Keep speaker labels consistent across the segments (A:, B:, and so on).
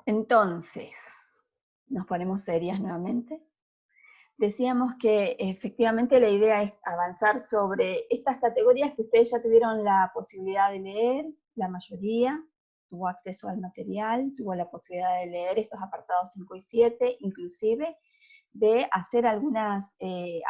A: Entonces, nos ponemos serias nuevamente. Decíamos que efectivamente la idea es avanzar sobre estas categorías que ustedes ya tuvieron la posibilidad de leer, la mayoría tuvo acceso al material, tuvo la posibilidad de leer estos apartados 5 y 7, inclusive de hacer algunas,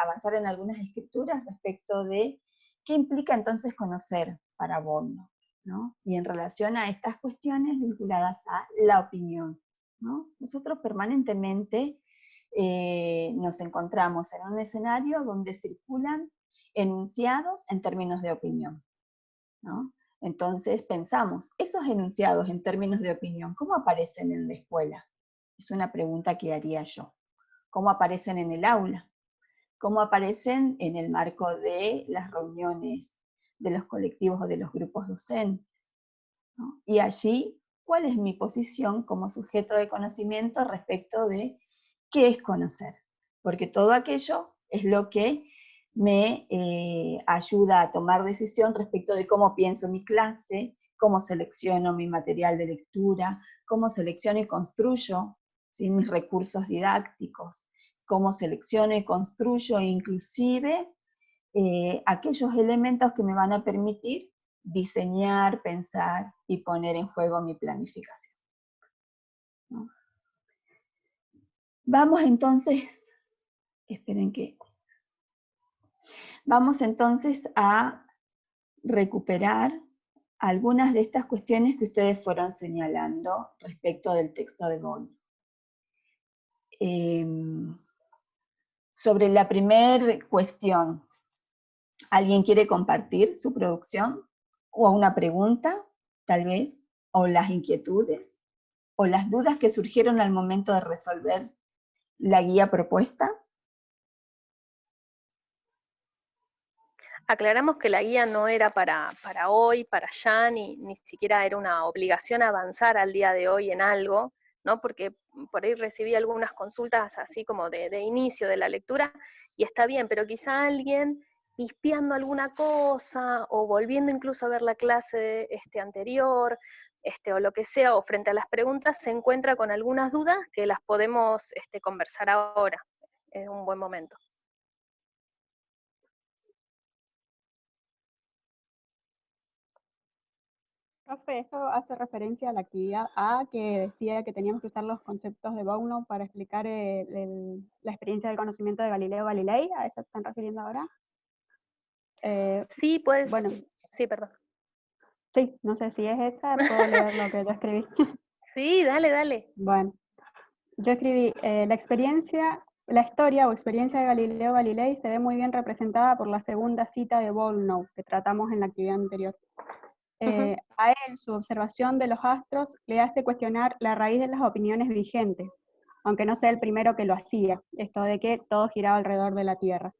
A: avanzar en algunas escrituras respecto de qué implica entonces conocer para Bourdieu, ¿no? Y en relación a estas cuestiones vinculadas a la opinión, ¿no? Nosotros permanentemente nos encontramos en un escenario donde circulan enunciados en términos de opinión, ¿no? Entonces pensamos, esos enunciados en términos de opinión, ¿cómo aparecen en la escuela? Es una pregunta que haría yo. ¿Cómo aparecen en el aula? ¿Cómo aparecen en el marco de las reuniones de los colectivos o de los grupos docentes? ¿No? Y allí, ¿cuál es mi posición como sujeto de conocimiento respecto de qué es conocer? Porque todo aquello es lo que me ayuda a tomar decisión respecto de cómo pienso mi clase, cómo selecciono mi material de lectura, cómo selecciono y construyo, ¿sí?, mis recursos didácticos, cómo selecciono y construyo inclusive aquellos elementos que me van a permitir diseñar, pensar y poner en juego mi planificación, ¿no? Vamos entonces, esperen que, vamos entonces a recuperar algunas de estas cuestiones que ustedes fueron señalando respecto del texto de Bourdieu. Sobre la primera cuestión, ¿alguien quiere compartir su producción? ¿O una pregunta, tal vez? ¿O las inquietudes? ¿O las dudas que surgieron al momento de resolver la guía propuesta?
B: Aclaramos que la guía no era para hoy, para allá, ni siquiera era una obligación avanzar al día de hoy en algo, ¿no? Porque por ahí recibí algunas consultas así como de inicio de la lectura, y está bien, pero quizá alguien pispeando alguna cosa, o volviendo incluso a ver la clase anterior, o lo que sea, o frente a las preguntas, se encuentra con algunas dudas que las podemos conversar ahora. Es un buen momento.
C: Profe, esto hace referencia a la actividad A que decía que teníamos que usar los conceptos de Bourdieu para explicar la experiencia del conocimiento de Galileo Galilei. ¿A eso se están refiriendo ahora?
B: Sí, puedes.
C: Bueno,
B: Sí, perdón.
C: sí, no sé si es esa, puedo leer lo que yo escribí.
B: Sí, dale, dale.
C: Bueno, yo escribí, la historia o experiencia de Galileo Galilei se ve muy bien representada por la segunda cita de Bourdieu, que tratamos en la actividad anterior. A él, su observación de los astros le hace cuestionar la raíz de las opiniones vigentes, aunque no sea el primero que lo hacía, esto de que todo giraba alrededor de la Tierra.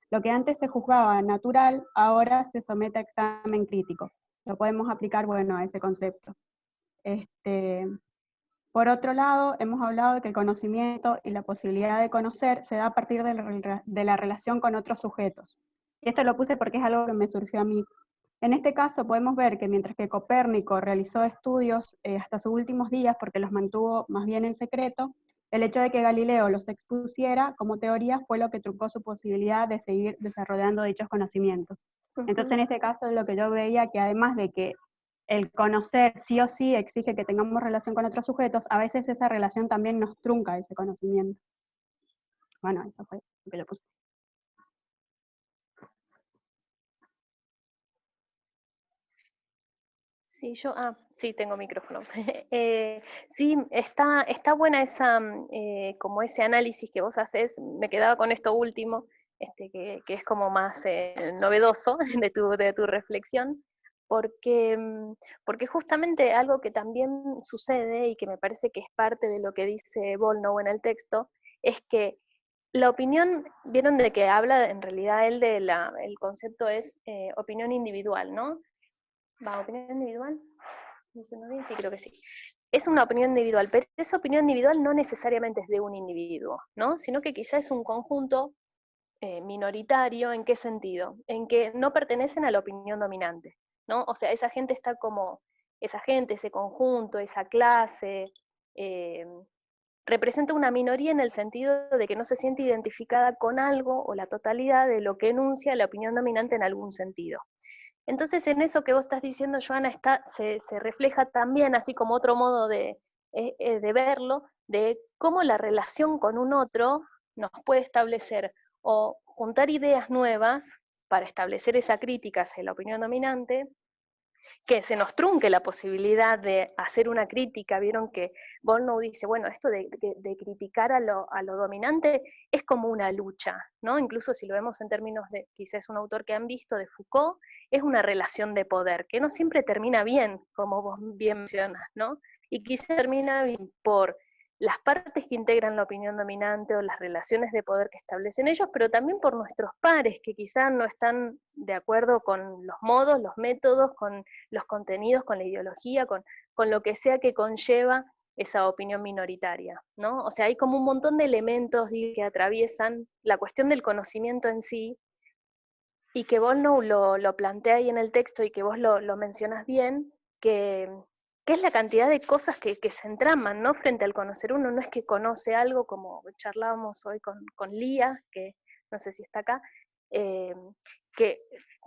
C: Lo que antes se juzgaba natural, ahora se somete a examen crítico. Lo podemos aplicar, bueno, a ese concepto. Por otro lado, hemos hablado de que el conocimiento y la posibilidad de conocer se da a partir de la relación con otros sujetos. Y esto lo puse porque es algo que me surgió a mí. En este caso podemos ver que mientras que Copérnico realizó estudios hasta sus últimos días, porque los mantuvo más bien en secreto, el hecho de que Galileo los expusiera como teoría fue lo que truncó su posibilidad de seguir desarrollando dichos conocimientos. Entonces en este caso lo que yo veía que además de que el conocer sí o sí exige que tengamos relación con otros sujetos, a veces esa relación también nos trunca ese conocimiento. Bueno, eso fue lo que yo puse.
B: Sí, sí, tengo micrófono. Sí, está buena esa, como ese análisis que vos haces. Me quedaba con esto último, que es como más novedoso de tu reflexión, porque, porque justamente algo que también sucede y que me parece que es parte de lo que dice Bourdieu en el texto, es que la opinión, vieron de que habla en realidad él el concepto es opinión individual, ¿no? ¿Opinión individual? ¿No bien? Sí, creo que sí. Es una opinión individual, pero esa opinión individual no necesariamente es de un individuo, ¿no? Sino que quizá es un conjunto minoritario. ¿En qué sentido? En que no pertenecen a la opinión dominante, ¿no? O sea, esa gente está como, esa gente, ese conjunto, esa clase, representa una minoría en el sentido de que no se siente identificada con algo o la totalidad de lo que enuncia la opinión dominante en algún sentido. Entonces, en eso que vos estás diciendo, Joana, se refleja también, así como otro modo de verlo, de cómo la relación con un otro nos puede establecer o juntar ideas nuevas para establecer esa crítica hacia la opinión dominante, que se nos trunque la posibilidad de hacer una crítica. Vieron que Volnau dice, bueno, esto de criticar a lo dominante es como una lucha, ¿no? Incluso si lo vemos en términos de, quizás un autor que han visto, de Foucault, es una relación de poder, que no siempre termina bien, como vos bien mencionas, ¿no? Y quizás termina bien por las partes que integran la opinión dominante o las relaciones de poder que establecen ellos, pero también por nuestros pares, que quizás no están de acuerdo con los modos, los métodos, con los contenidos, con la ideología, con lo que sea que conlleva esa opinión minoritaria, ¿no? O sea, hay como un montón de elementos que atraviesan la cuestión del conocimiento en sí, y que Volnau lo plantea ahí en el texto y que vos lo mencionas bien, que es la cantidad de cosas que se entraman, ¿no? Frente al conocer uno. No es que conoce algo, como charlábamos hoy con Lía, que no sé si está acá, que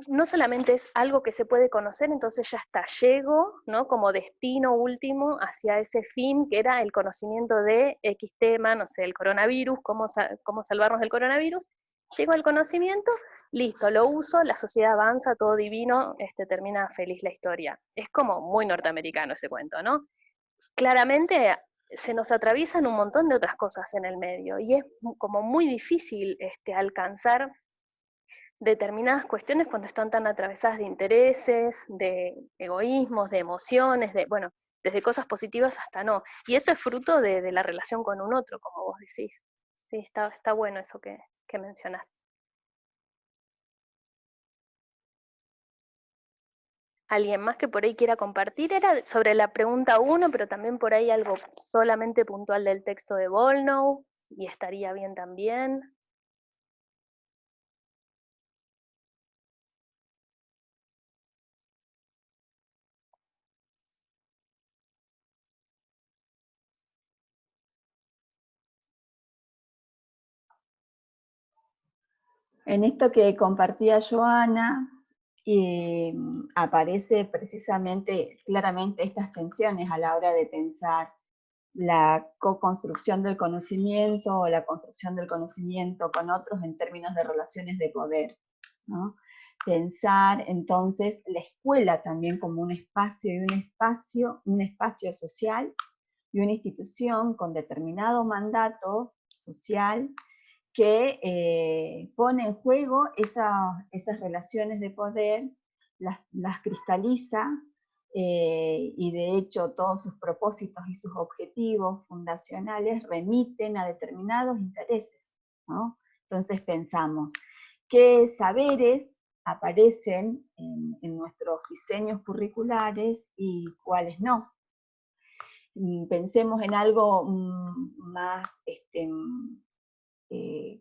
B: no solamente es algo que se puede conocer, entonces ya está, llego, ¿no? Como destino último hacia ese fin que era el conocimiento de X tema, no sé, el coronavirus, cómo salvarnos del coronavirus. Llego al conocimiento, listo, lo uso, la sociedad avanza, todo divino, termina feliz la historia. Es como muy norteamericano ese cuento, ¿no? Claramente se nos atraviesan un montón de otras cosas en el medio y es como muy difícil alcanzar determinadas cuestiones cuando están tan atravesadas de intereses, de egoísmos, de emociones, bueno, desde cosas positivas hasta no. Y eso es fruto de la relación con un otro, como vos decís. Sí, está bueno eso que mencionás. ¿Alguien más que por ahí quiera compartir? Era sobre la pregunta 1, pero también por ahí algo solamente puntual del texto de Volnau, y estaría bien también.
A: En esto que compartía Joana, aparece precisamente, claramente, estas tensiones a la hora de pensar la co-construcción del conocimiento o la construcción del conocimiento con otros en términos de relaciones de poder, ¿no? Pensar entonces la escuela también como un espacio un espacio social y una institución con determinado mandato social que pone en juego esas relaciones de poder, las cristaliza, y de hecho todos sus propósitos y sus objetivos fundacionales remiten a determinados intereses, ¿no? Entonces pensamos, ¿qué saberes aparecen en nuestros diseños curriculares y cuáles no? Pensemos en algo más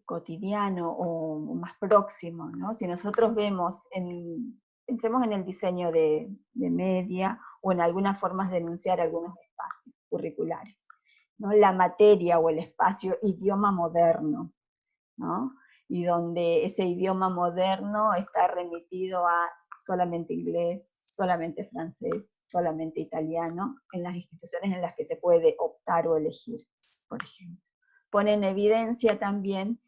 A: cotidiano o más próximo, ¿no? Si nosotros pensemos en el diseño de media o en algunas formas de enunciar algunos espacios curriculares, ¿no? La materia o el espacio idioma moderno, ¿no? Y donde ese idioma moderno está remitido a solamente inglés, solamente francés, solamente italiano, en las instituciones en las que se puede optar o elegir, por ejemplo. Pone en evidencia también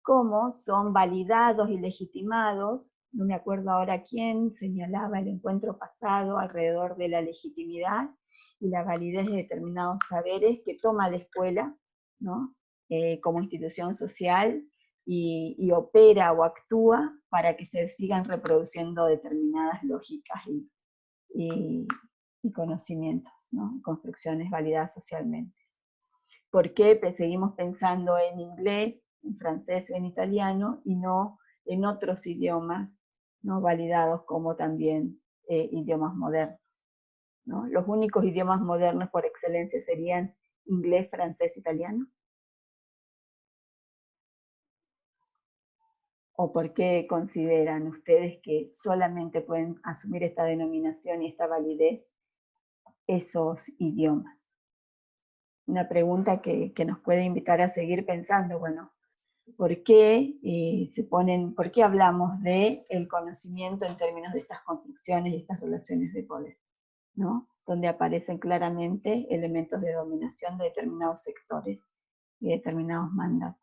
A: cómo son validados y legitimados, no me acuerdo ahora quién señalaba el encuentro pasado alrededor de la legitimidad y la validez de determinados saberes que toma la escuela, ¿no? Como institución social y opera o actúa para que se sigan reproduciendo determinadas lógicas y conocimientos, ¿no? Construcciones validadas socialmente. ¿Por qué seguimos pensando en inglés, en francés o en italiano y no en otros idiomas, ¿no? Validados como también idiomas modernos, ¿no? Los únicos idiomas modernos por excelencia serían inglés, francés, italiano. ¿O por qué consideran ustedes que solamente pueden asumir esta denominación y esta validez esos idiomas? una pregunta que nos puede invitar a seguir pensando, bueno, ¿por qué por qué hablamos de el conocimiento en términos de estas construcciones y estas relaciones de poder, ¿no? Donde aparecen claramente elementos de dominación de determinados sectores y determinados mandatos.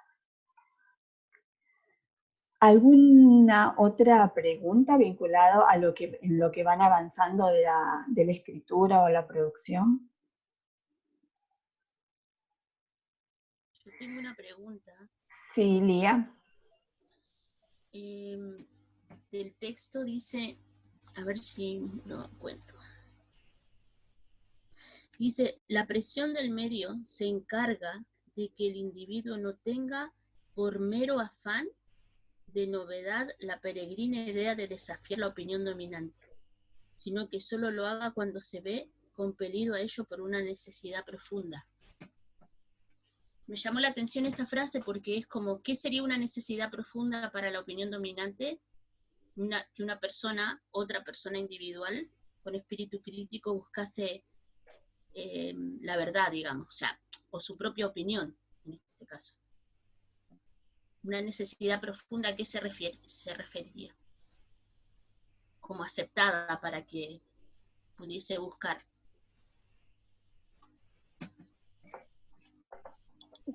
A: ¿Alguna otra pregunta vinculada a en lo que van avanzando de la escritura o la producción?
D: Yo tengo una pregunta.
A: Sí, Lía.
D: Del texto dice, a ver si lo encuentro. Dice, la presión del medio se encarga de que el individuo no tenga, por mero afán de novedad, la peregrina idea de desafiar la opinión dominante, sino que solo lo haga cuando se ve compelido a ello por una necesidad profunda. Me llamó la atención esa frase porque es como, ¿qué sería una necesidad profunda para la opinión dominante? Que una persona, otra persona individual, con espíritu crítico buscase la verdad, digamos, o su propia opinión, en este caso. Una necesidad profunda, ¿a qué se referiría? Como aceptada para que pudiese buscar.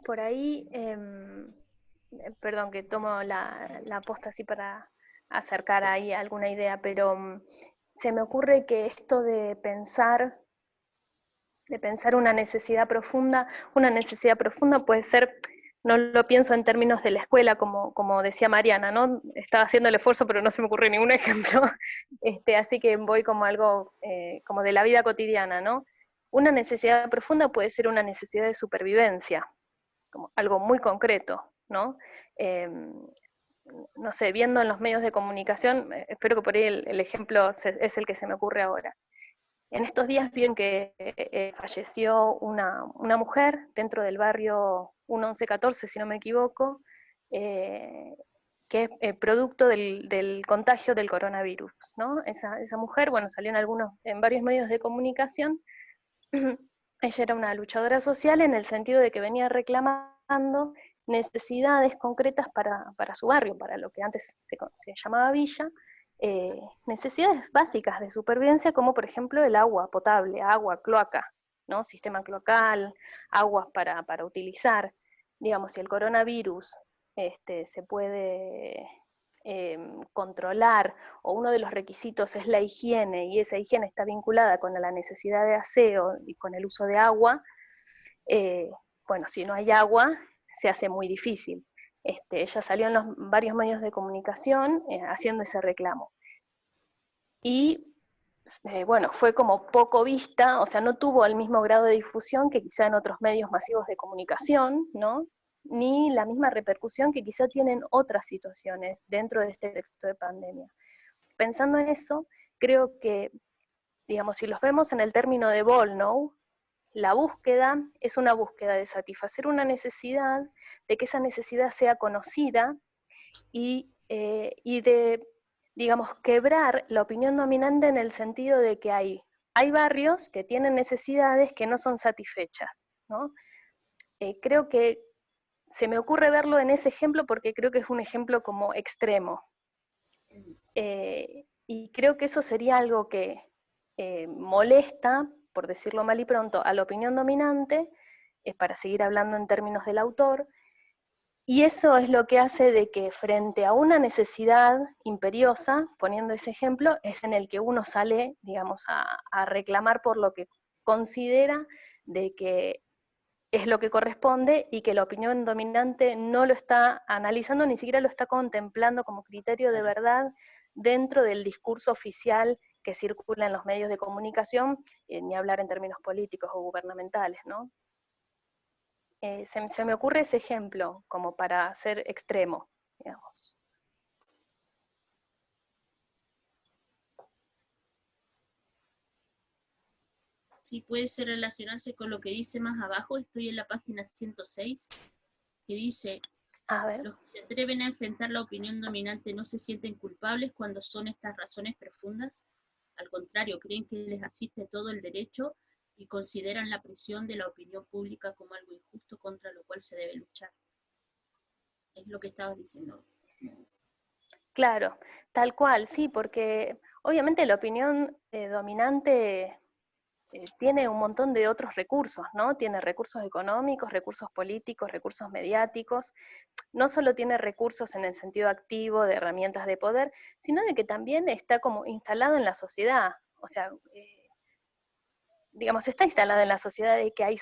B: Por ahí, perdón que tomo la posta así para acercar ahí alguna idea, pero se me ocurre que esto de pensar una necesidad profunda puede ser, no lo pienso en términos de la escuela, como decía Mariana, ¿no? Estaba haciendo el esfuerzo, pero no se me ocurre ningún ejemplo, así que voy como algo como de la vida cotidiana, ¿no? Una necesidad profunda puede ser una necesidad de supervivencia, como algo muy concreto, ¿no? No sé, viendo en los medios de comunicación, espero que por ahí el ejemplo es el que se me ocurre ahora. En estos días vieron que falleció una mujer dentro del barrio 1114, si no me equivoco, que es producto del contagio del coronavirus, ¿no? Esa mujer, bueno, salió en varios medios de comunicación. Ella era una luchadora social en el sentido de que venía reclamando necesidades concretas para su barrio, para lo que antes se llamaba villa, necesidades básicas de supervivencia, como por ejemplo el agua potable, agua, cloaca, ¿no? Sistema cloacal, aguas para utilizar. Digamos, si el coronavirus se puede controlar, o uno de los requisitos es la higiene, y esa higiene está vinculada con la necesidad de aseo y con el uso de agua, bueno, si no hay agua, se hace muy difícil. Ella salió en varios medios de comunicación haciendo ese reclamo. Y bueno, fue como poco vista, o sea, no tuvo el mismo grado de difusión que quizá en otros medios masivos de comunicación, ¿no? Ni la misma repercusión que quizá tienen otras situaciones dentro de este texto de pandemia. Pensando en eso, creo que, digamos, si los vemos en el término de Volnau, la búsqueda es una búsqueda de satisfacer una necesidad, de que esa necesidad sea conocida y de, digamos, quebrar la opinión dominante en el sentido de que hay barrios que tienen necesidades que no son satisfechas, ¿no? Creo que se me ocurre verlo en ese ejemplo porque creo que es un ejemplo como extremo. Y creo que eso sería algo que molesta, por decirlo mal y pronto, a la opinión dominante, para seguir hablando en términos del autor, y eso es lo que hace de que frente a una necesidad imperiosa, poniendo ese ejemplo, es en el que uno sale, digamos, a reclamar por lo que considera de que es lo que corresponde y que la opinión dominante no lo está analizando, ni siquiera lo está contemplando como criterio de verdad dentro del discurso oficial que circula en los medios de comunicación, ni hablar en términos políticos o gubernamentales, ¿no? Se me ocurre ese ejemplo como para ser extremo, digamos.
D: Sí, puede ser relacionarse con lo que dice más abajo, estoy en la página 106, que dice,
B: a ver.
D: Los que se atreven a enfrentar la opinión dominante no se sienten culpables cuando son estas razones profundas, al contrario, creen que les asiste todo el derecho y consideran la presión de la opinión pública como algo injusto contra lo cual se debe luchar. Es lo que estabas diciendo.
B: Claro, tal cual, sí, porque obviamente la opinión dominante tiene un montón de otros recursos, ¿no? Tiene recursos económicos, recursos políticos, recursos mediáticos. No solo tiene recursos en el sentido activo de herramientas de poder, sino de que también está como instalado en la sociedad. O sea, digamos, está instalada en la sociedad de que hay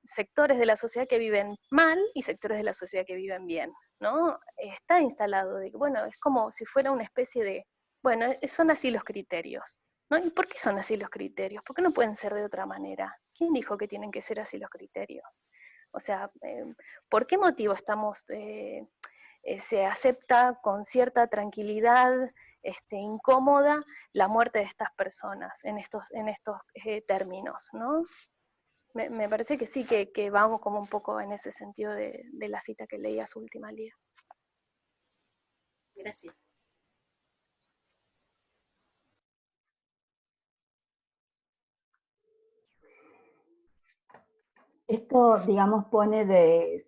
B: sectores de la sociedad que viven mal y sectores de la sociedad que viven bien, ¿no? Está instalado de que, bueno, es como si fuera una especie de, bueno, son así los criterios, ¿no? ¿Y por qué son así los criterios? ¿Por qué no pueden ser de otra manera? ¿Quién dijo que tienen que ser así los criterios? O sea, ¿por qué motivo se acepta con cierta tranquilidad incómoda la muerte de estas personas en estos términos, ¿no? Me parece que sí, que vamos como un poco en ese sentido de la cita que leía su última Lía.
D: Gracias.
A: Esto, digamos, pone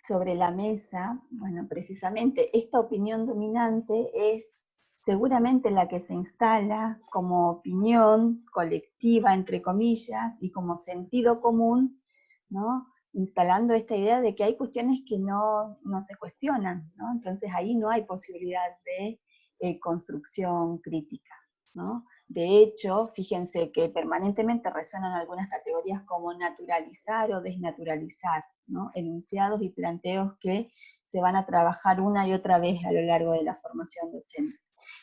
A: sobre la mesa, bueno, precisamente esta opinión dominante es seguramente la que se instala como opinión colectiva, entre comillas, y como sentido común, ¿no? Instalando esta idea de que hay cuestiones que no se cuestionan, ¿no? Entonces ahí no hay posibilidad de construcción crítica, ¿no? De hecho, fíjense que permanentemente resuenan algunas categorías como naturalizar o desnaturalizar, ¿no? Enunciados y planteos que se van a trabajar una y otra vez a lo largo de la formación docente.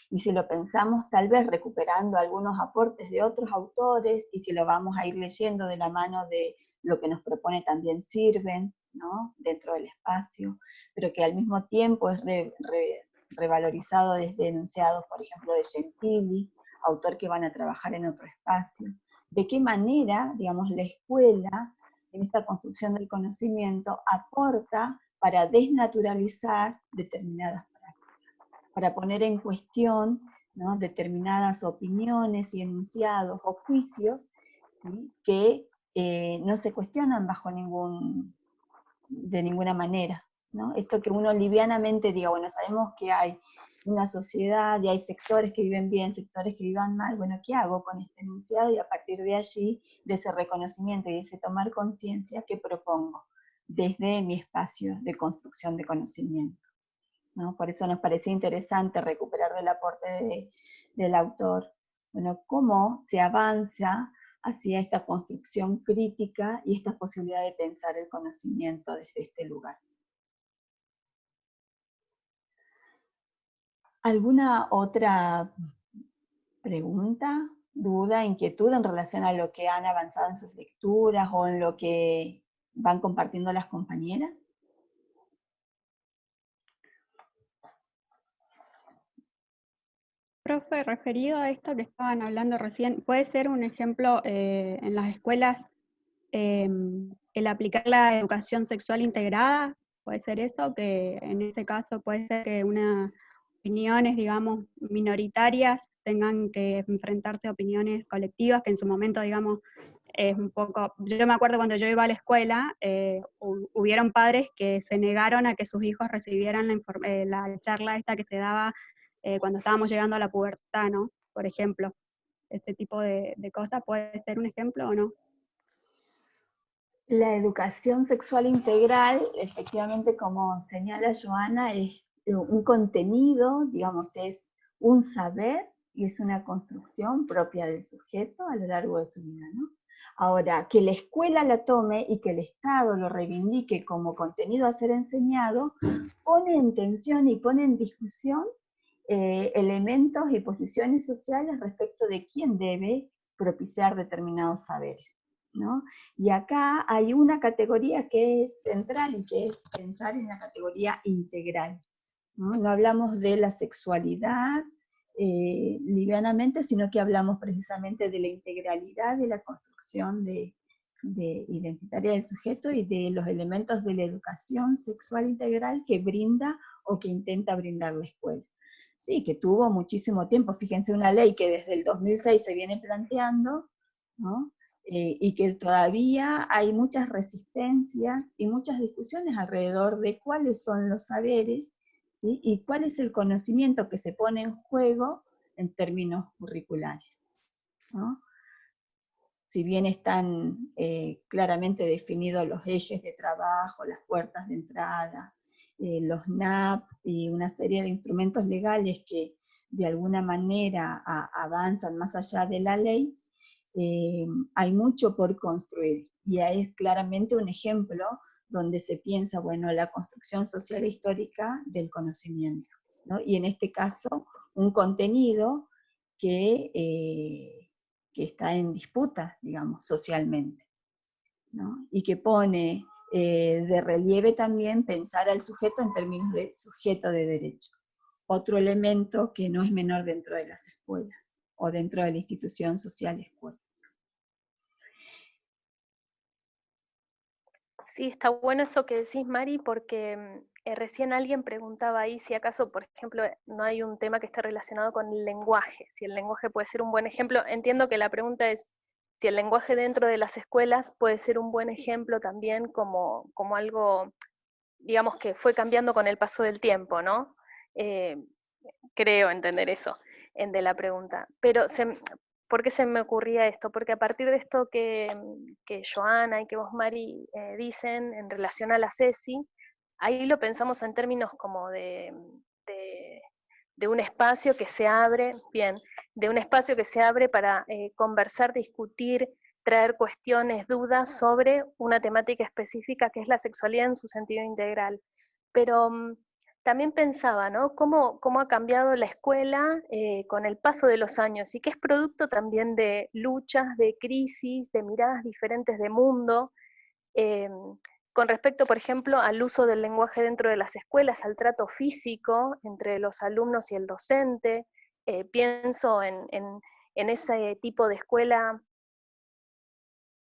A: Y si lo pensamos, tal vez recuperando algunos aportes de otros autores y que lo vamos a ir leyendo de la mano de lo que nos propone también Sirven, ¿no? Dentro del espacio, pero que al mismo tiempo es revalorizado desde enunciados, por ejemplo, de Gentili, autor que van a trabajar en otro espacio. ¿De qué manera, digamos, la escuela, en esta construcción del conocimiento, aporta para desnaturalizar determinadas prácticas, para poner en cuestión, ¿no?, determinadas opiniones y enunciados o juicios, ¿sí?, que no se cuestionan de ninguna manera, ¿no? Esto que uno livianamente diga, bueno, sabemos que hay una sociedad y hay sectores que viven bien, sectores que vivan mal, bueno, ¿qué hago con este enunciado? Y a partir de allí, de ese reconocimiento y de ese tomar conciencia, ¿qué propongo desde mi espacio de construcción de conocimiento, ¿no? Por eso nos parecía interesante recuperar del aporte del autor, bueno, cómo se avanza hacia esta construcción crítica y esta posibilidad de pensar el conocimiento desde este lugar. ¿Alguna otra pregunta, duda, inquietud en relación a lo que han avanzado en sus lecturas o en lo que van compartiendo las compañeras?
C: Profe, referido a esto que estaban hablando recién, ¿puede ser un ejemplo en las escuelas el aplicar la educación sexual integrada? ¿Puede ser eso? Que en ese caso puede ser que unas opiniones, digamos, minoritarias tengan que enfrentarse a opiniones colectivas, que en su momento, digamos, es un poco... Yo me acuerdo cuando yo iba a la escuela, hubieron padres que se negaron a que sus hijos recibieran la charla esta que se daba cuando estábamos llegando a la pubertad, ¿no? Por ejemplo, este tipo de cosas puede ser un ejemplo o no.
A: La educación sexual integral, efectivamente, como señala Joana, es un contenido, digamos, es un saber y es una construcción propia del sujeto a lo largo de su vida, ¿no? Ahora, que la escuela la tome y que el Estado lo reivindique como contenido a ser enseñado, pone en tensión y pone en discusión elementos y posiciones sociales respecto de quién debe propiciar determinados saberes, ¿no? Y acá hay una categoría que es central y que es pensar en la categoría integral, ¿no? No hablamos de la sexualidad livianamente, sino que hablamos precisamente de la integralidad de la construcción de identitaria del sujeto y de los elementos de la educación sexual integral que brinda o que intenta brindar la escuela. Sí, que tuvo muchísimo tiempo, fíjense, una ley que desde el 2006 se viene planteando, ¿no?, y que todavía hay muchas resistencias y muchas discusiones alrededor de cuáles son los saberes, ¿sí? Y cuál es el conocimiento que se pone en juego en términos curriculares, ¿no? Si bien están claramente definidos los ejes de trabajo, las puertas de entrada, los NAP y una serie de instrumentos legales que de alguna manera avanzan más allá de la ley, hay mucho por construir, y es claramente un ejemplo donde se piensa, bueno, la construcción social e histórica del conocimiento, ¿no? Y en este caso, un contenido que está en disputa, digamos, socialmente, ¿no? Y que pone de relieve también pensar al sujeto en términos de sujeto de derecho. Otro elemento que no es menor dentro de las escuelas, o dentro de la institución social escuela.
B: Sí, está bueno eso que decís, Mari, porque recién alguien preguntaba ahí si acaso, por ejemplo, no hay un tema que esté relacionado con el lenguaje, si el lenguaje puede ser un buen ejemplo. Entiendo que la pregunta es si el lenguaje dentro de las escuelas puede ser un buen ejemplo también como algo, digamos, que fue cambiando con el paso del tiempo, ¿no? Creo entender eso de la pregunta. Pero ¿por qué se me ocurría esto? Porque a partir de esto que Joana y que vos, Mari, dicen en relación a la CESI, ahí lo pensamos en términos como de un espacio que se abre, bien, de un espacio que se abre para conversar, discutir, traer cuestiones, dudas sobre una temática específica que es la sexualidad en su sentido integral. Pero también pensaba, ¿no? ¿Cómo ha cambiado la escuela con el paso de los años y que es producto también de luchas, de crisis, de miradas diferentes de mundo, con respecto, por ejemplo, al uso del lenguaje dentro de las escuelas, al trato físico entre los alumnos y el docente. Pienso en ese tipo de escuela,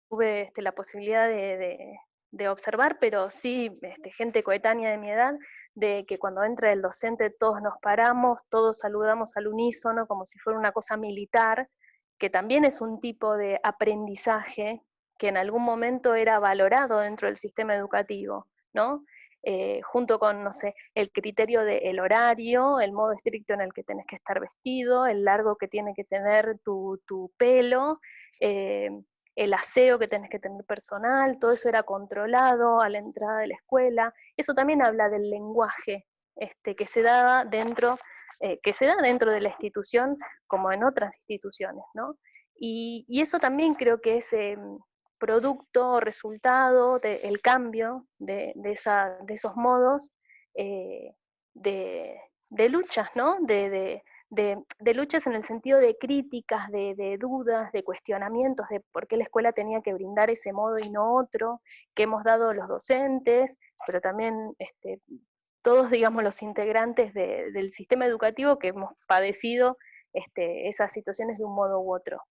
B: tuve la posibilidad de observar, pero sí gente coetánea de mi edad, de que cuando entra el docente todos nos paramos, todos saludamos al unísono como si fuera una cosa militar, que también es un tipo de aprendizaje que en algún momento era valorado dentro del sistema educativo, ¿no? Junto con, no sé, el criterio del horario, el modo estricto en el que tenés que estar vestido, el largo que tiene que tener tu pelo, el aseo que tenés que tener personal, todo eso era controlado a la entrada de la escuela. Eso también habla del lenguaje que se da dentro de la institución como en otras instituciones, ¿no? Y eso también creo que es producto, resultado del cambio de esos modos de luchas, ¿no? De luchas en el sentido de críticas, de dudas, de cuestionamientos, de por qué la escuela tenía que brindar ese modo y no otro, que hemos dado los docentes, pero también todos, digamos, los integrantes del sistema educativo que hemos padecido esas situaciones de un modo u otro.